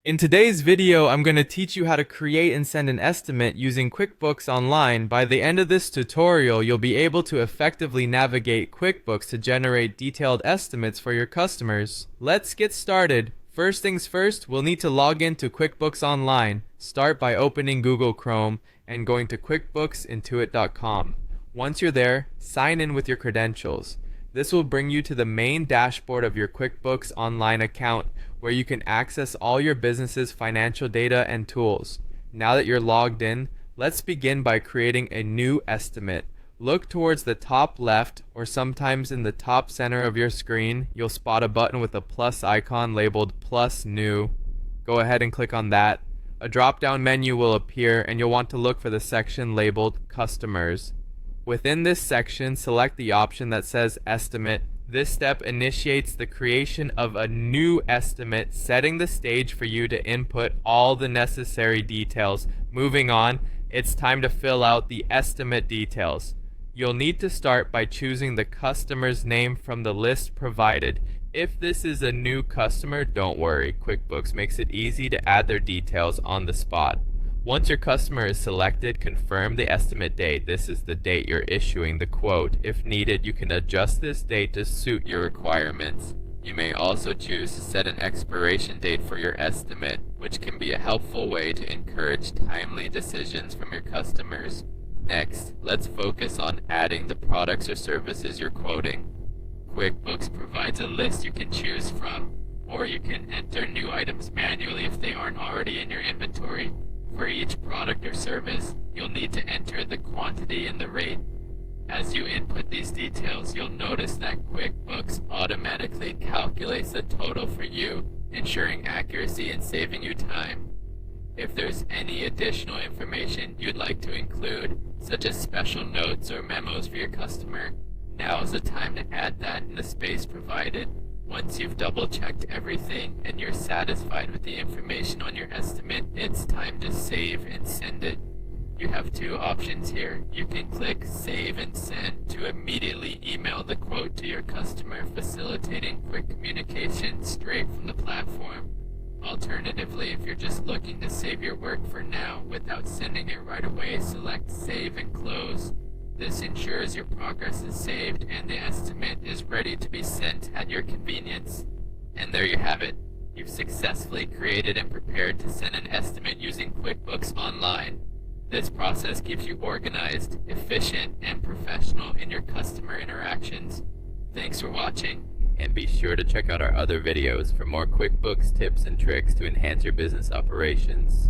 In today's video, I'm going to teach you how to create and send an estimate using QuickBooks Online. By the end of this tutorial, you'll be able to effectively navigate QuickBooks to generate detailed estimates for your customers. Let's get started. First things first, we'll need to log into QuickBooks Online. Start by opening Google Chrome and going to QuickBooksintuit.com. Once you're there, sign in with your credentials. This will bring you to the main dashboard of your QuickBooks Online account, where you can access all your business's financial data and tools. Now that you're logged in, let's begin by creating a new estimate. Look towards the top left, or sometimes in the top center of your screen, you'll spot a button with a plus icon labeled Plus New. Go ahead and click on that. A drop-down menu will appear, and you'll want to look for the section labeled Customers. Within this section, select the option that says Estimate. This step initiates the creation of a new estimate, setting the stage for you to input all the necessary details. Moving on, it's time to fill out the estimate details. You'll need to start by choosing the customer's name from the list provided. If this is a new customer, don't worry. QuickBooks makes it easy to add their details on the spot. Once your customer is selected, confirm the estimate date. This is the date you're issuing the quote. If needed, you can adjust this date to suit your requirements. You may also choose to set an expiration date for your estimate, which can be a helpful way to encourage timely decisions from your customers. Next, let's focus on adding the products or services you're quoting. QuickBooks provides a list you can choose from, or you can enter new items manually if they aren't already in your inventory. For each product or service, you'll need to enter the quantity and the rate. As you input these details, you'll notice that QuickBooks automatically calculates the total for you, ensuring accuracy and saving you time. If there's any additional information you'd like to include, such as special notes or memos for your customer, now is the time to add that in the space provided. Once you've double-checked everything and you're satisfied with the information on your estimate, it's time to save and send it. You have two options here. You can click Save and Send to immediately email the quote to your customer, facilitating quick communication straight from the platform. Alternatively, if you're just looking to save your work for now without sending it right away, select Save and Close. This ensures your progress is saved and the estimate is ready to be sent at your convenience. And there you have it. You've successfully created and prepared to send an estimate using QuickBooks Online. This process keeps you organized, efficient, and professional in your customer interactions. Thanks for watching, and be sure to check out our other videos for more QuickBooks tips and tricks to enhance your business operations.